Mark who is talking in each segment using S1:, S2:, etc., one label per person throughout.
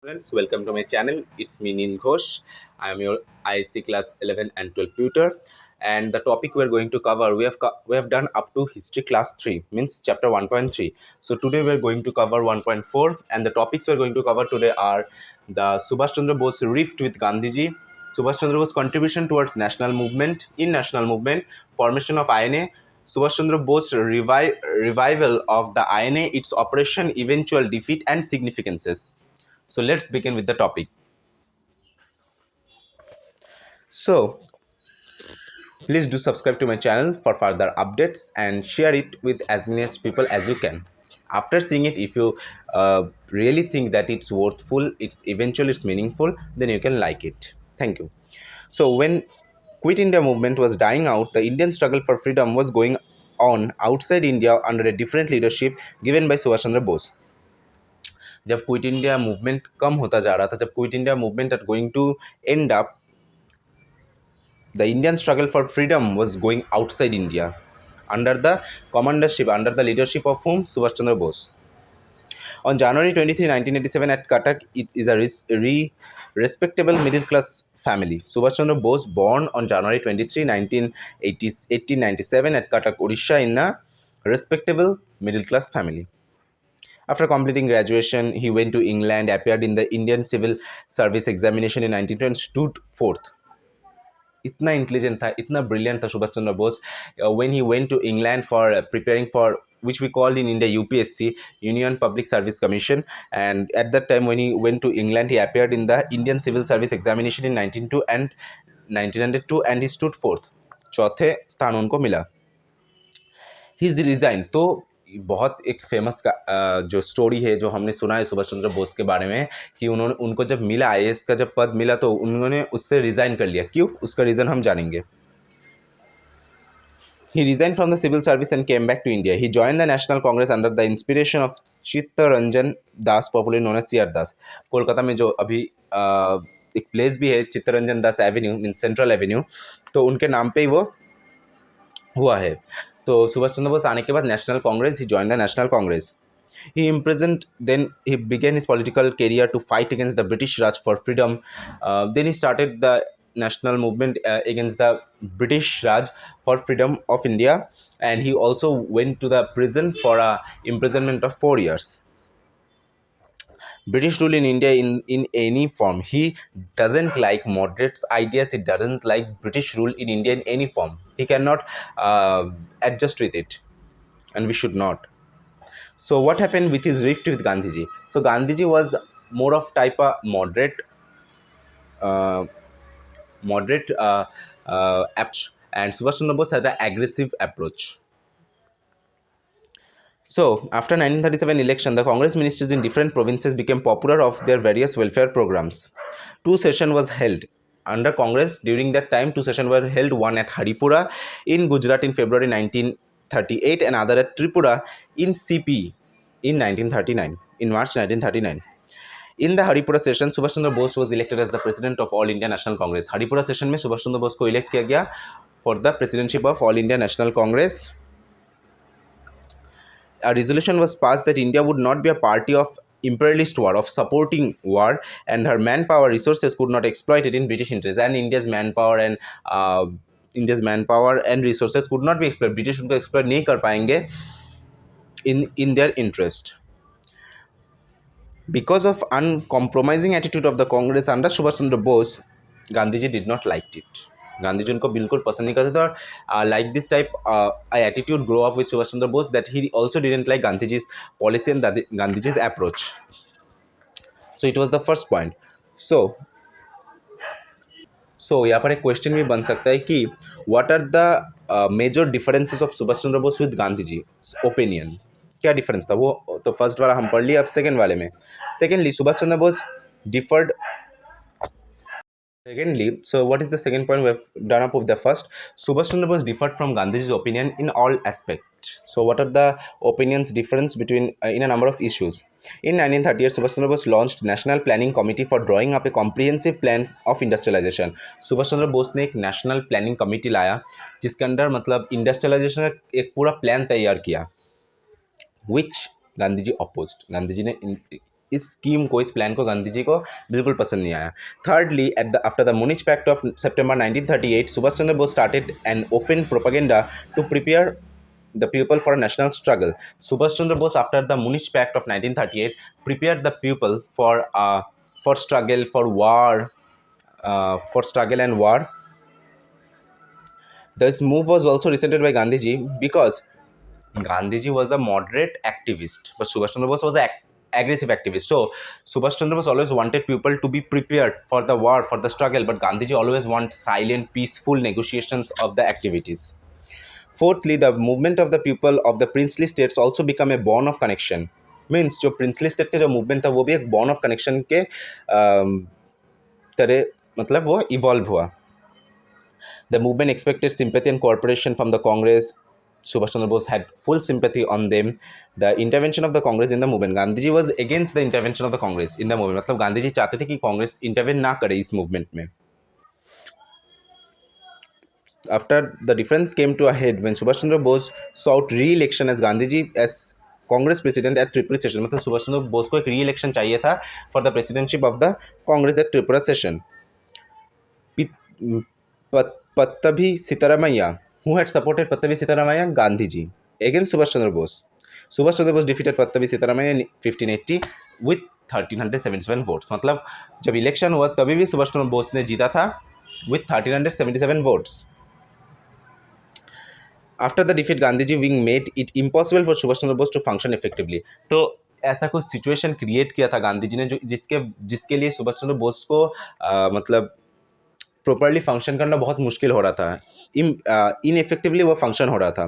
S1: Friends, welcome to my channel. It's me Nil Ghosh. I am your ISC class 11 and 12 tutor. And the topic we're going to cover, we have done up to history class 3, means chapter 1.3. So today we're going to cover 1.4, and the topics we're going to cover today are the Subhash Chandra Bose rift with Gandhiji, Subhash Chandra Bose's contribution towards national movement, formation of INA, Subhash Chandra Bose's revival of the INA, its operation, eventual defeat and significances. So let's begin with the topic. So please do subscribe to my channel for further updates and share it with as many as people as you can. After seeing it, if you really think that it's worthful, it's meaningful, then you can like it. Thank you. So when Quit India movement was dying out, the Indian struggle for freedom was going on outside India under a different leadership given by Subhash Chandra Bose. जब quit India movement कम होता जा रहा था, जब quit India movement at going to end up, the Indian struggle for freedom was going outside India under the under the leadership of whom? Subhash Chandra Bose. On January 23, 1987, at Cuttack, it is a respectable middle class family. Subhash Chandra Bose, born on January 23, 1897, at Cuttack, Odisha, in a respectable middle class family. After completing graduation, he went to England, appeared in the Indian Civil Service examination in 1920, stood fourth. इतना intelligent था, इतना brilliant था Subhash Chandra Bose. When he went to England for preparing for which we called in India UPSC, Union Public Service Commission, and at that time when he went to England, he appeared in the Indian Civil Service examination in 1902 and he stood fourth. चौथे स्थान उनको मिला. He's resigned. तो बहुत एक famous का जो story है जो हमने सुना है सुभाष चंद्र बोस के बारे में कि उनको जब मिला आईएएस का जब पद मिला तो उन्होंने उससे रिजाइन कर लिया. क्यों? उसका रीज़न हम जानेंगे. He resigned from the civil service and came back to India. He joined the National Congress under the inspiration of Chittaranjan Das, popularly known as CR दास. कोलकाता में जो अभी एक प्लेस भी है Chittaranjan Das Avenue, mean central Avenue, तो उनके नाम पे ही वो हुआ है. तो सुभाष चंद्र बोस आने के बाद national Congress, he join the national Congress. He imprisoned, then he began his political career to fight against the British Raj for freedom. Then he started the national movement against the British Raj for freedom of India, and he also went to the prison for a imprisonment of 4 years. British rule in India in any form. He doesn't like moderates ideas. He doesn't like British rule in India in any form. He cannot adjust with it, and we should not. So what happened with his rift with Gandhiji? So Gandhiji was more of type a moderate approach, and Subhash Chandra Bose had an aggressive approach. So after 1937 election, the Congress ministers in different provinces became popular of their various welfare programs. Two sessions was held under Congress during that time. Two sessions were held, one at Haripura in Gujarat in February 1938 and other at Tripura in CP in 1939, in March 1939. In the Haripura session, Subhash Chandra Bose was elected as the president of All India National Congress. Haripura session में सुभाष चंद्र बोस को elect किया गया for the presidency of All India National Congress. A resolution was passed that India would not be a party of imperialist war, of supporting war, and her manpower resources could not exploit it in British interest. And India's manpower and resources could not be exploited. British उनको exploit नहीं कर पाएंगे in their interest. Because of uncompromising attitude of the Congress under Subhash Chandra Bose, Gandhiji did not like it. Gandhi ji उनको बिल्कुल पसंद नहीं करते थे और like this type attitude grow up with Subhash Chandra Bose that he also didn't like गांधीजी's policy and गांधीजी's approach. So it was the first point. So यहाँ पर एक क्वेश्चन भी बन सकता है कि what are the major differences of Subhash Chandra Bose with Gandhiji opinion. क्या डिफरेंस था वो तो फर्स्ट वाला हम पढ़ लिए. अब सेकेंड वाले में, secondly Subhash Chandra Bose deferred. Secondly, so what is the second point? We have done up with the first. Subhash Chandra Bose differed from Gandhiji's opinion in all aspects. So what are the opinions difference between in a number of issues? In 1938, Subhash Chandra Bose launched National Planning Committee for drawing up a comprehensive plan of industrialization. Subhash Chandra Bose ने एक national planning committee लाया जिसके अंदर मतलब industrialization का एक पूरा plan तैयार किया, which गांधी जी opposed. गांधी जी ने इस स्कीम को, इस प्लान को गांधी जी को बिल्कुल पसंद नहीं आया. Thirdly, after the Munich pact of September 1938, Subhash Chandra Bose started an open propaganda to prepare the people for a national struggle. Subhash Chandra Bose, after the Munich Pact of 1938, prepared the people for struggle, for war, for struggle and war. This move was also resented by Gandhiji because Gandhiji was a moderate activist, but Subhash Chandra Bose was an aggressive activist. So Subhash Chandra Bose always wanted people to be prepared for the war, for the struggle, but Gandhiji always wants silent, peaceful negotiations of the activities. Fourthly, the movement of the people of the princely states also become a bond of connection. Means जो princely state का जो movement था वो भी एक bond of connection के तरह मतलब वो इवॉल्व हुआ. The movement expected sympathy and cooperation from the Congress. Subhash Chandra Bose had full sympathy on them. The intervention of the Congress in the movement. Gandhiji was against the intervention of the Congress in the movement. मतलब गांधीजी चाहते थे कि Congress intervene ना करे इस movement में. After the difference came to a head when Subhash Chandra Bose sought re-election as Gandhiji as Congress president at Tripura session. मतलब सुभाष चंद्र बोस को एक री-इलेक्शन चाहिए था for the presidency of the Congress at Tripura session. Pattabi Sitaramaiah, who had supported Pattabi Sitaramaiah, Gandhiji against Subhash Chandra Bose. Subhash Chandra Bose defeated Pattabi Sitaramaiah in 1580 with 1377 votes. मतलब जब election हुआ तभी भी सुभाष चंद्र बोस ने जीता था with 1377 votes. After the defeat, Gandhiji being made it impossible for Subhash Chandra Bose to function effectively. तो ऐसा कुछ सिचुएशन क्रिएट किया था गांधीजी ने जो जिसके लिए सुभाष चंद्र बोस को मतलब प्रॉपरली फंक्शन करना बहुत मुश्किल हो रहा था. इनइफेक्टिवली वो फंक्शन हो रहा था.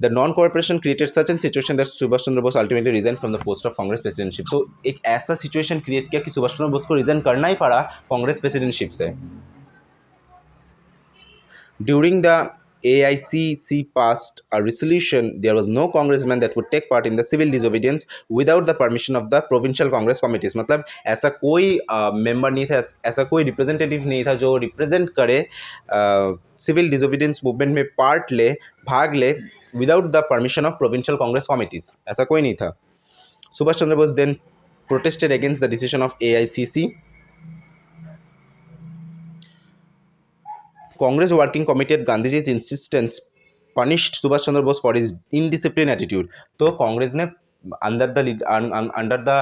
S1: The non-cooperation created such a situation that Subhash Chandra Bose ultimately resigned from the post of Congress presidency. तो एक ऐसा सिचुएशन क्रिएट किया कि सुभाष चंद्र बोस को रिजाइन करना ही पड़ा कांग्रेस प्रेसिडेंटशिप से. During the AICC passed a resolution. There was no congressman that would take part in the civil disobedience without the permission of the provincial congress committees. मतलब ऐसा कोई मेंबर नहीं था, ऐसा कोई रिप्रेजेंटेटिव नहीं था जो रिप्रेजेंट करे सिविल डिसोबीडियंस मूवमेंट में पार्ट ले, भाग ले without the permission of provincial Congress committees. ऐसा कोई नहीं था. Subhash Chandra Bose then protested against the decision of AICC. Congress Working Committee at Gandhiji's insistence punished Subhash Chandra Bose for his indisciplined attitude. तो कांग्रेस ने under the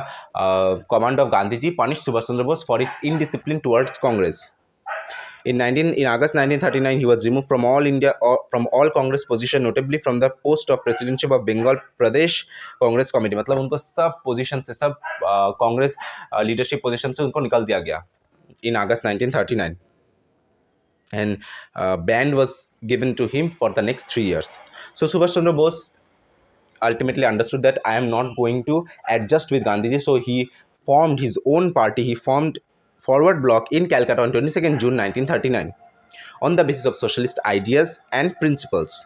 S1: command of Gandhiji punished Subhash Chandra Bose for its indiscipline towards Congress. In August 1939, he was removed from all Congress position, notably from the post of presidency of Bengal Pradesh Congress Committee. मतलब उनको सब position से, सब Congress leadership position से उनको निकाल दिया गया in August 1939. And ban was given to him for the next 3 years. So Subhash Chandra Bose ultimately understood that I am not going to adjust with Gandhiji. So he formed his own party. He formed Forward Bloc in Calcutta on 22nd June 1939 on the basis of socialist ideas and principles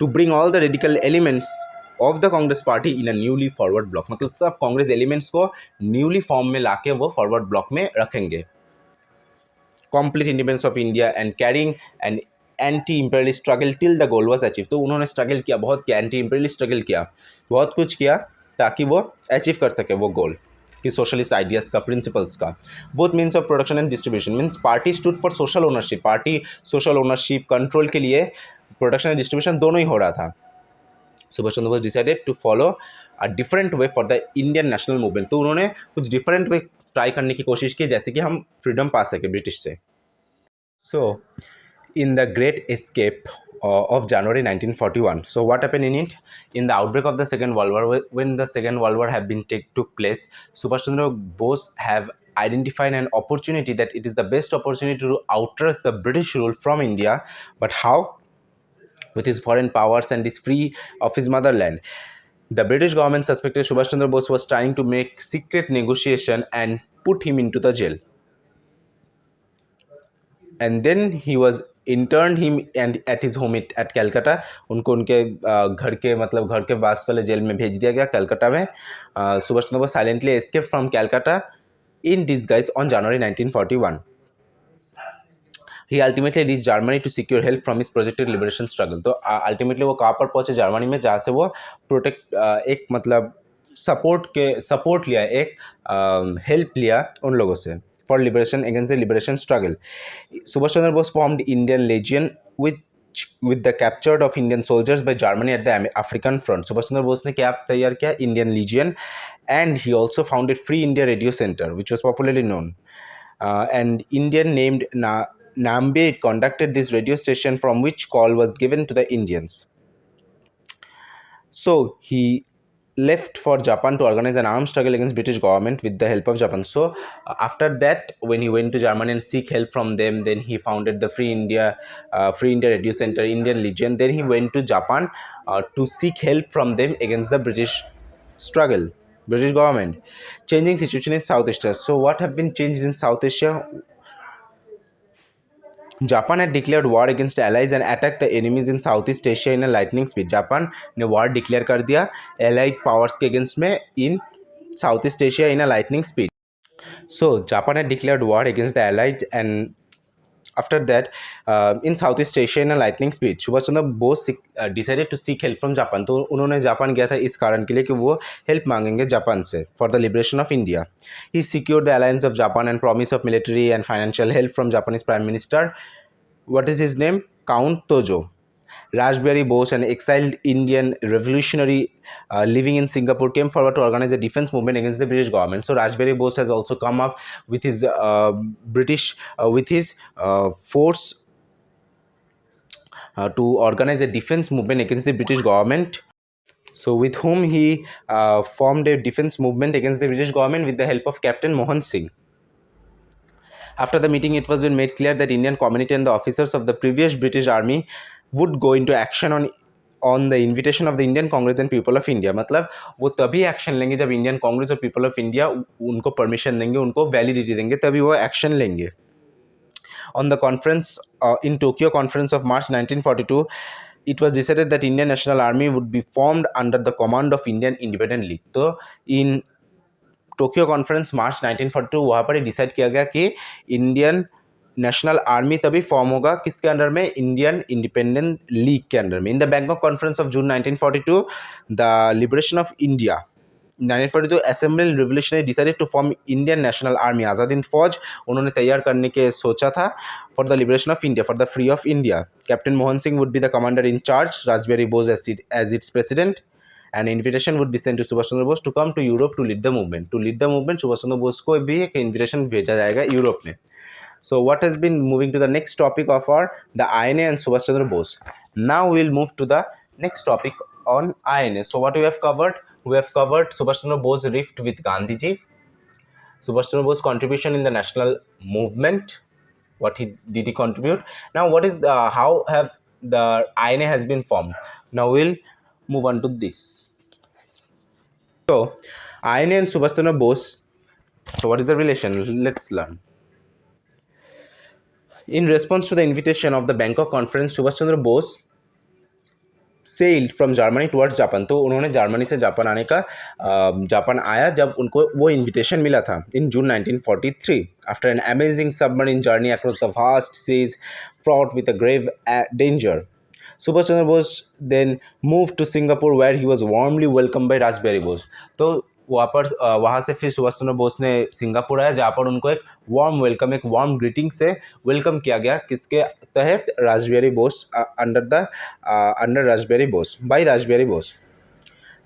S1: to bring all the radical elements of the Congress party in a newly forward bloc. मतलब सब Congress elements को newly form में लाके वो forward block में रखेंगे. Complete independence of India and carrying an anti-imperialist struggle till the goal was achieved. तो उन्होंने स्ट्रगल किया, बहुत किया, एंटी इम्पेरियलिस्ट स्ट्रगल किया, बहुत कुछ किया ताकि वो अचीव कर सके वो गोल कि सोशलिस्ट आइडियाज़ का, प्रिंसिपल्स का. Both means of production and distribution. Means party stood for social ownership. Party social ownership control के लिए प्रोडक्शन एंड डिस्ट्रीब्यूशन दोनों ही हो रहा था. Subhash Chandra Bose decided to follow a different way for the Indian national movement. तो उन्होंने कुछ डिफरेंट वे ट्राई करने की कोशिश की जैसे कि हम फ्रीडम पा सके ब्रिटिश से. So in the great escape of January 1941, so what happened in it? In the outbreak of the Second World War, when the Second World War took place, Subhash Chandra Bose have identified an opportunity that it is the best opportunity to outrun the British rule from India. But how? With his foreign powers and his free of his motherland. The British government suspected Subhash Chandra Bose was trying to make secret negotiation and put him into the jail. And then he was interned him and at his home at Calcutta. उनको उनके घर के मतलब घर के पास वाले jail में भेज दिया गया कलकत्ता में. Subhash Chandra Bose silently escape from Calcutta in disguise on January 1941. He ultimately reached Germany to secure help from his projected liberation struggle. तो अल्टीमेटली वो कहाँ पर पहुँचे? जर्मनी में, जहाँ से वो प्रोटेक्ट एक मतलब सपोर्ट लिया, एक हेल्प लिया उन लोगों से for liberation against the liberation struggle. Subhash Chandra Bose formed Indian legion with the captured of Indian soldiers by Germany at the African front. Subhash Chandra Bose ने क्या तैयार किया? Indian legion. And he also founded Free India Radio Center, which was popularly known. And Indian named Nambe conducted this radio station from which call was given to the Indians. So he left for Japan to organize an armed struggle against British government with the help of Japan. So after that, when he went to Germany and seek help from them, then he founded the Free India Radio Center, Indian Legion. Then he went to Japan to seek help from them against the British struggle, British government. Changing situation in South Asia. So what have been changed in South Asia? Japan had declared war against allies and attacked the enemies in Southeast Asia in a lightning speed. Japan ने war declare कर दिया allied powers के against में in Southeast Asia in a lightning speed. So Japan had declared war against the allies and after that in Southeast Asia in a lightning speed. Subhash Chandra Bose decided to seek help from Japan. तो उन्होंने Japan गया था इस कारण के लिए कि वो हेल्प मांगेंगे जापान से for the liberation of India. He secured the alliance of Japan and promise of military and financial help from Japanese Prime Minister. What is his name? Count Tojo. Raspberry Bose, an exiled Indian revolutionary living in Singapore, came forward to organize a defense movement against the British government. So Raspberry Bose has also come up with his force to organize a defense movement against the British government. So with whom he formed a defense movement against the British government with the help of Captain Mohan Singh. After the meeting, it was been made clear that Indian community and the officers of the previous British Army would go into action on the invitation of the Indian Congress and people of India. मतलब वो तभी action लेंगे जब Indian Congress और people of India उनको permission देंगे, उनको validity देंगे, तभी वो एक्शन लेंगे. On the conference in Tokyo conference of March 1942, it was decided that Indian National Army would be formed under the command of Indian Independent League. तो in Tokyo conference March 1942 वहाँ पर ही decide किया गया कि Indian national army तभी form होगा किसके अंडर में? इंडियन इंडिपेंडेंट लीग के अंडर में. In the Bangkok conference of June 1942 the liberation of India 1942 assembly revolutionary decided to form Indian national army. Azad Hind Fauj उन्होंने तैयार करने के सोचा था for the liberation of India, for the free of India. Captain Mohan Singh would be the commander in charge, Rashbehari Bose as its president. An invitation would be sent to Subhash Chandra Bose to come to Europe to lead the movement. To lead the movement, Subhash Chandra Bose को भी एक invitation भेजा जाएगा Europe में. So what has been moving to the next topic of our the INA and Subhash Chandra Bose. Now we will move to the next topic on INA. So what we have covered? We have covered Subhash Chandra Bose rift with Gandhiji, Subhash Chandra Bose contribution in the national movement. What did he contribute? Now what is the how have the INA has been formed? Now we'll move on to this. So INA and Subhash Chandra Bose. So what is the relation? Let's learn. In response to the invitation of the Bangkok conference, Subhash Chandra Bose sailed from Germany towards Japan. तो उन्होंने Germany से Japan आने का Japan आया जब उनको वो invitation मिला था in June 1943. After an amazing submarine journey across the vast seas fraught with a grave danger, Subhash Chandra Bose then moved to Singapore where he was warmly welcomed by Raspberry Bose. तो वहाँ से फिर सुभाष चंद्र बोस ने Singapore आया जहाँ पर उनको एक वार्म वेलकम, एक वार्म ग्रीटिंग से वेलकम किया गया. किसके तहत? Rashbehari Bose, under Rashbehari Bose, by Rashbehari Bose.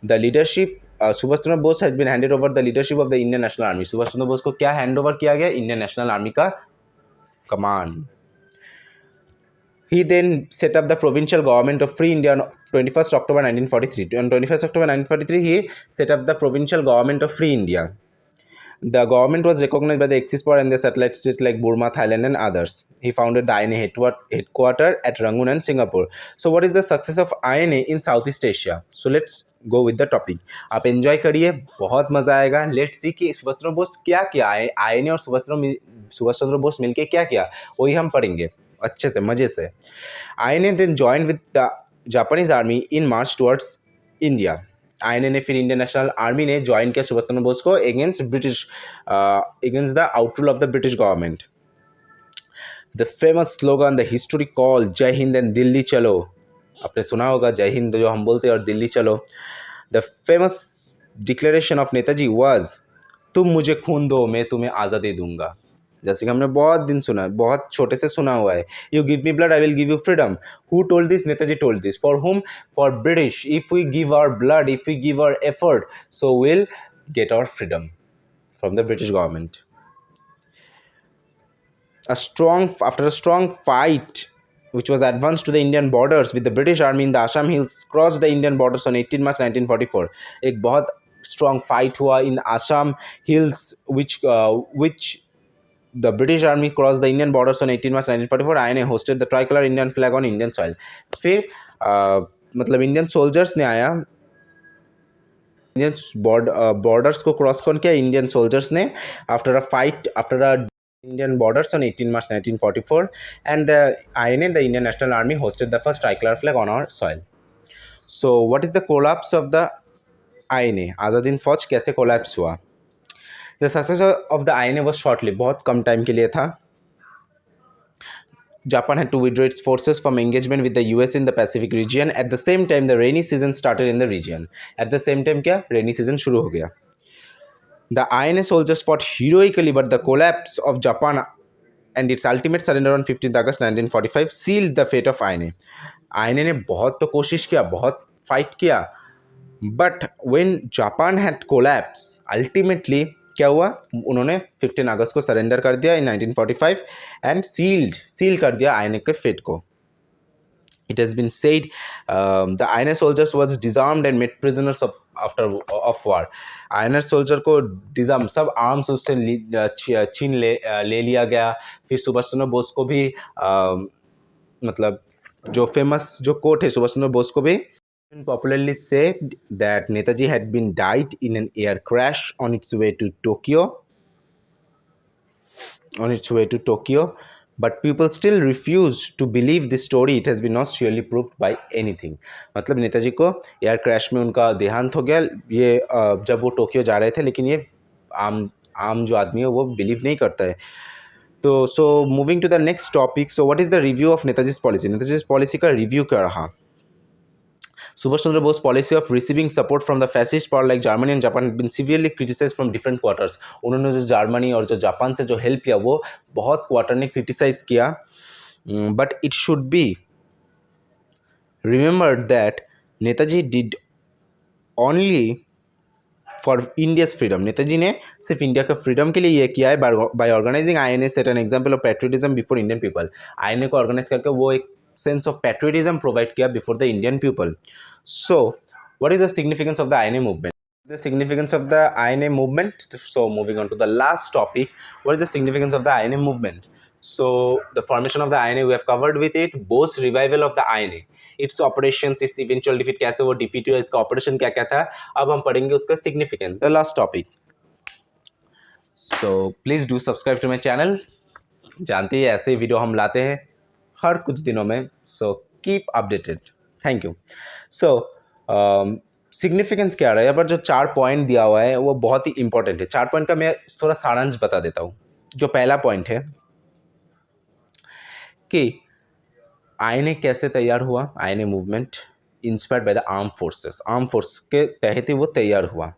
S1: The leadership Subhash Chandra Bose has been handed over the leadership of the Indian national army. Subhash Chandra Bose को क्या हैंड ओवर किया गया? इंडियन नेशनल आर्मी का कमान. He then set up the provincial government of Free India on 21st October 1943. On 21st October 1943, he set up the provincial government of Free India. The government was recognized by the Axis power and the satellite states like Burma, Thailand and others. He founded the INA headquarters at Rangoon and Singapore. So what is the success of INA in Southeast Asia? So let's go with the topic. आप enjoy करिए, बहुत मज़ा आएगा. Let's see कि सुभाष चंद्र बोस क्या किया है, INA और सुभाष चंद्र बोस मिलके क्या किया, वही हम पढ़ेंगे अच्छे से, मज़े से. INA then joined with the Japanese army in march towards India. INA ने फिर इंडियन नेशनल आर्मी ने ज्वाइन किया सुभाष चंद्र बोस को against the outrule of the British government. The famous slogan, the historic call Jai Hind and Delhi चलो, आपने सुना होगा जय हिंद जो हम बोलते हैं और दिल्ली चलो. The famous declaration of Netaji was, तुम मुझे खून दो मैं तुम्हें आज़ादी दूंगा। जैसे कि हमने बहुत दिन सुना है, बहुत छोटे से सुना हुआ है, you give me blood I will give you freedom. Who told this? Netaji told this. For whom? For British. If we give our blood, if we give our effort, so will get our freedom from the British government. After a strong fight which was advanced to the Indian borders with the British army in the Assam hills, crossed the Indian borders on 18 March 1944. एक बहुत strong fight हुआ in Assam hills which the British army crossed the Indian borders on 18 March 1944. INA hosted the tricolor Indian flag on Indian soil. फिर मतलब Indian soldiers ने आया, Indian borders को cross कौन किया? इंडियन सोल्जर्स ने, after a fight after a Indian borders on 18 March 1944, and the INA, the Indian National Army, hosted the first tricolor flag on our soil. So, what is the collapse of the INA? आज़ाद हिंद फौज कैसे collapse हुआ? The success of the INA was short-lived, बहुत कम time के लिए था. Japan had to withdraw its forces from engagement with the US in the Pacific region. At the same time, the rainy season started in the region. At the same time क्या? Rainy season शुरू हो गया. The INA soldiers fought heroically, but the collapse of Japan and its ultimate surrender on 15th August 1945 sealed the fate of INA. INA ने बहुत तो कोशिश किया, बहुत फाइट किया, but when Japan had collapsed, ultimately क्या हुआ? उन्होंने 15 अगस्त को सरेंडर कर दिया in 1945 and सील कर दिया INA के फेट को. It has been said the INA soldiers was disarmed and made prisoners of war. INA soldier को डिजार्म, सब आर्म्स उससे छीन ले लिया गया. फिर सुभाष चंद्र बोस को भी मतलब जो फेमस जो कोट है सुभाष चंद्र बोस को भी popularly said that Netaji had been died in an air crash on its way to Tokyo. But people still refuse to believe this story. It has been not surely proved by anything. मतलब नेताजी को air crash में उनका देहांत हो गया, ये जब वो टोक्यो जा रहे थे, लेकिन ये आम जो आदमी है वो बिलीव नहीं करता है. तो so moving to the next topic. So what is the review of Netaji's policy? Netaji's policy का रिव्यू क्या रहा? Subhash Chandra Bose's policy of receiving support from the fascist power like Germany and Japan had been severely criticized from different quarters. उन्होंने जो Germany और जो Japan से जो help लिया वो बहुत क्वार्टर ने क्रिटिसाइज किया. But it should be remembered that Netaji did only for India's freedom. Netaji ने सिर्फ इंडिया का फ्रीडम के लिए ये किया है by organizing INA set an example of patriotism before Indian people. INA को ऑर्गेनाइज करके वो एक sense of patriotism provide किया before the Indian people. So, what is the significance of the INA movement? The significance of the INA movement. So, moving on to the last topic, what is the significance of the INA movement? So, the formation of the INA we have covered with it. Both revival of the INA, its operations, its eventual defeat, कैसे वो defeat हुआ, इसका operation क्या क्या था, अब हम पढ़ेंगे उसका significance. The last topic. So, please do subscribe to my channel. जानते हैं ऐसे वीडियो हम लाते हैं हर कुछ दिनों में. So keep updated. Thank you. So significance क्या रहा है? यहाँ पर जो 4 पॉइंट दिया हुआ है वो बहुत ही इंपॉर्टेंट है. 4 पॉइंट का मैं थोड़ा सारांश बता देता हूँ. जो पहला पॉइंट है कि आईएनए कैसे तैयार हुआ. INA movement inspired by the arm forces. Arm force के तहत ही वो तैयार हुआ.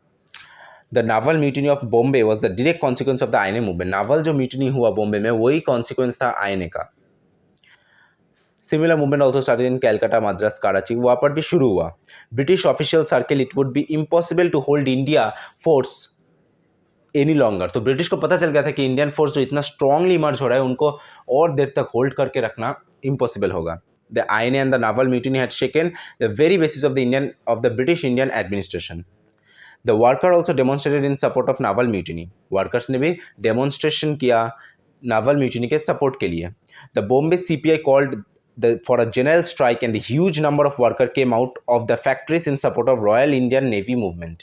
S1: The novel mutiny of Bombay was the direct consequence of the INA movement. Novel जो म्यूटिनी हुआ बॉम्बे में वही कॉन्सिक्वेंस था आईएनए का. Similar movement also started in Calcutta, Madras, Karachi. वहाँ पर भी शुरू हुआ. British official circle, it would be impossible to hold India force any longer. तो ब्रिटिश को पता चल गया था कि इंडियन फोर्स जो इतना स्ट्रांगली इमर्ज हो रहा है उनको और देर तक होल्ड करके रखना इम्पॉसिबल होगा. The INA and the naval mutiny had shaken the very basis of the British Indian administration. The worker also demonstrated in support of naval mutiny. Workers ने भी demonstration किया naval mutiny के support के लिए. The Bombay CPI called for a general strike and a huge number of workers came out of the factories in support of Royal Indian Navy movement.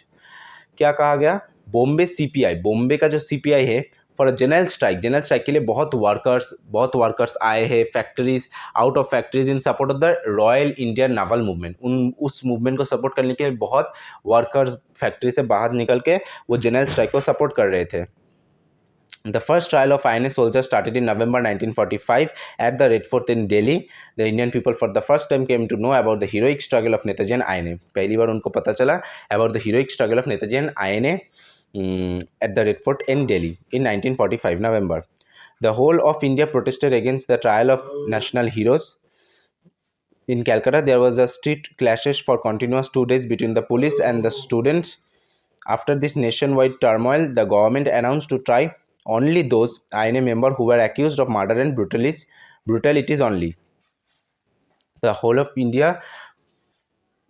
S1: क्या कहा गया? Bombay CPI, Bombay का जो CPI है, for a general strike के लिए बहुत workers आए हैं factories, out of factories in support of the royal Indian novel movement. उस मूवमेंट को सपोर्ट करने के लिए बहुत वर्कर्स फैक्ट्री से बाहर निकल के वो जनरल स्ट्राइक को सपोर्ट कर रहे थे. The first trial of INA soldiers started in November 1945 at the Red Fort in Delhi. The Indian people for the first time came to know about the heroic struggle of Netaji and INA. पहली बार उनको पता चला about the heroic struggle of Netaji and INA at the Red Fort in Delhi in 1945 November. The whole of India protested against the trial of national heroes. In Calcutta, there was a street clashes for continuous 2 days between the police and the students. After this nationwide turmoil, the government announced to try only those INA members who were accused of murder and brutalities only. The whole of India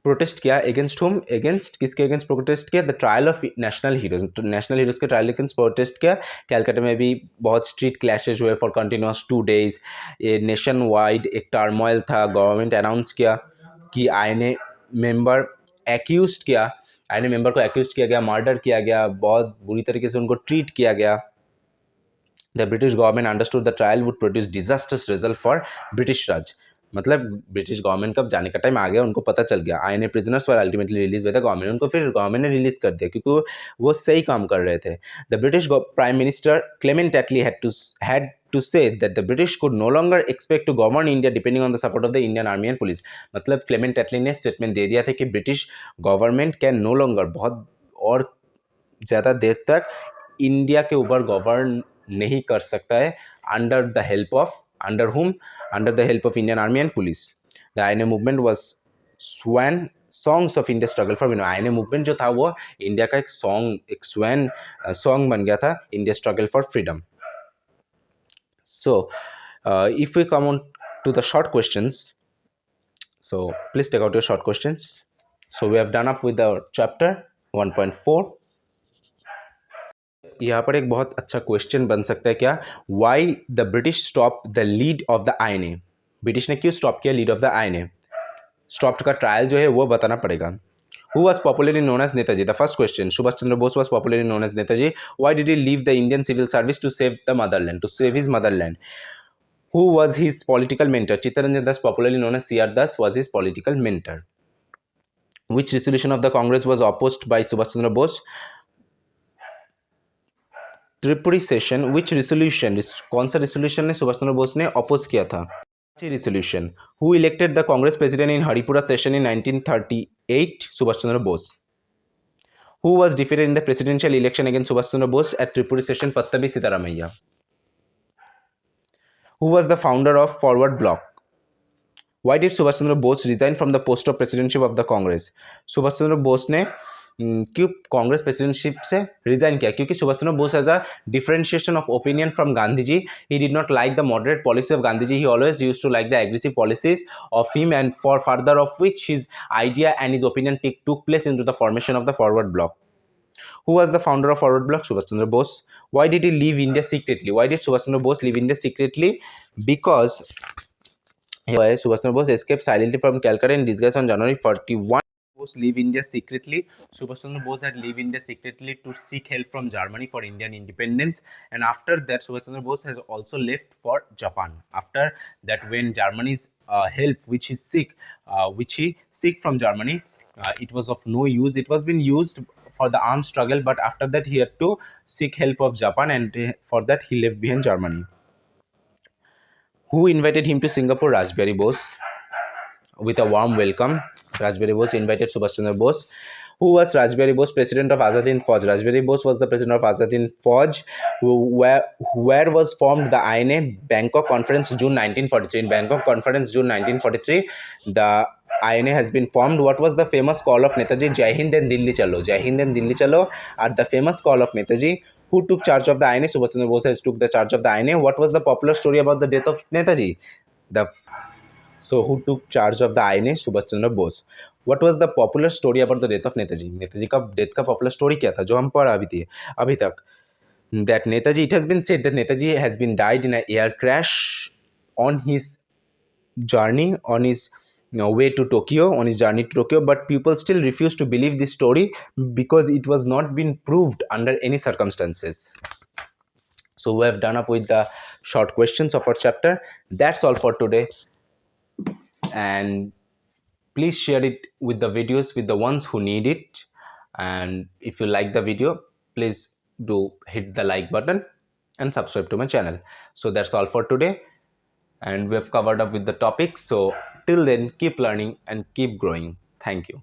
S1: protest किया against whom against किसके against protest किया the trial of national heroes के trial against protest किया कैलकाटा में भी बहुत street clashes हुए for continuous 2 days ये नेशन वाइड एक टर्मोइल था गवर्नमेंट अनाउंस किया कि आईएनए मेंबर एक्यूज किया आईएनए मेंबर को एक्यूज किया गया मर्डर किया गया बहुत बुरी तरीके से उनको ट्रीट किया गया The British government understood the trial would produce disastrous result for British Raj. मतलब ब्रिटिश गवर्नमेंट कब जाने का टाइम आ गया उनको पता चल गया INA prisoners were ultimately release by the government उनको फिर गवर्नमेंट ने रिलीज कर दिया क्योंकि वो सही काम कर रहे थे the British prime minister Clement Attlee had to say that the British could no longer expect to govern India depending on the support of the Indian Army and Police. मतलब क्लेमेंट एटली ने statement दे दिया था कि British government can no longer बहुत और ज़्यादा देर तक इंडिया के ऊपर गवर्न नहीं कर सकता है under the help of Indian Army and Police. The INA movement was swan songs of India struggle for freedom. INA movement जो था वो इंडिया का एक swan song बन गया था India struggle for freedom. So if we come on to the short questions, so please take out your short questions. So we have done up with the chapter 1.4. यहाँ पर एक बहुत अच्छा क्वेश्चन बन सकता है क्या why the British stop the lead of the INA British ने क्यों स्टॉप किया lead of the INA stop का ट्रायल जो है वो बताना पड़ेगा Who was popularly known as Netaji? The first question. Subhash Chandra Bose was popularly known as Netaji. Why did he leave the Indian civil service to save the motherland, to save his motherland? Who was his political mentor? Chittaranjan Das, popularly known as C.R. Das, was his political mentor. Which resolution of the Congress was opposed by Subhash Chandra Bose? Tripuri session which resolution कौन सा resolution ने सुभाष चंद्र बोस ने oppose किया था resolution who elected the Congress president in Haripura session in 1938 Subhash Chandra Bose who was defeated in the presidential election against Subhash Chandra Bose at Tripuri session Pattabhi Sitaramayya who was the founder of forward bloc why did Subhash Chandra Bose resign from the post of presidentship of the Congress Subhash Chandra Bose ने क्यों Congress presidentship से resign किया क्योंकि Subhash Chandra Bose as a differentiation of opinion from Gandhi ji he did not like the moderate policy of Gandhi ji he always used to like the aggressive policies of him and for further of which his idea and his opinion took place into the formation of the forward bloc Who was the founder of Forward Bloc? Subhash Chandra Bose. Why did he leave India secretly? Why did Subhash Chandra Bose leave India secretly? Because Subhash Chandra Bose escaped silently from Calcutta in disguise on January 41. Bose leave India secretly. Subhash Chandra Bose had leave India secretly to seek help from Germany for Indian independence, and after that, Subhash Chandra Bose has also left for Japan. After that, when Germany's help, which he seek from Germany, it was of no use. It was been used for the armed struggle, but after that, he had to seek help of Japan, and for that, he left behind Germany. Who invited him to Singapore? Rajbihari Bose. With a warm welcome, Rajbihari Bose invited Subhash Chandra Bose. Who was Rajbihari Bose? President of Azad Hind Fauj. Rajbihari Bose was the president of Azad Hind Fauj. Where was formed the INA? Bangkok Conference, June 1943. In Bangkok Conference, June 1943, the INA has been formed. What was the famous call of Netaji? Jai Hind and Dilli Chalo. Jai Hind and Dilli Chalo are the famous call of Netaji. Who took charge of the INA? Subhash Chandra Bose has took the charge of the INA. What was the popular story about the death of Netaji? So who took charge of the INA? Subhash Chandra Bose. What was the popular story about the death of Netaji? Netaji का death का popular story क्या था जो हम पढ़ा अभी तक? That Netaji, it has been said that Netaji has been died in an air crash on his journey, on his way to Tokyo, on his journey to Tokyo, but people still refuse to believe this story because it was not been proved under any circumstances. So we have done up with the short questions of our chapter. That's all for today. And please share it with the videos with the ones who need it, and if you like the video, please do hit the like button. and subscribe to my channel. So that's all for today, and we have covered up with the topic. So till then, keep learning and keep growing. Thank you.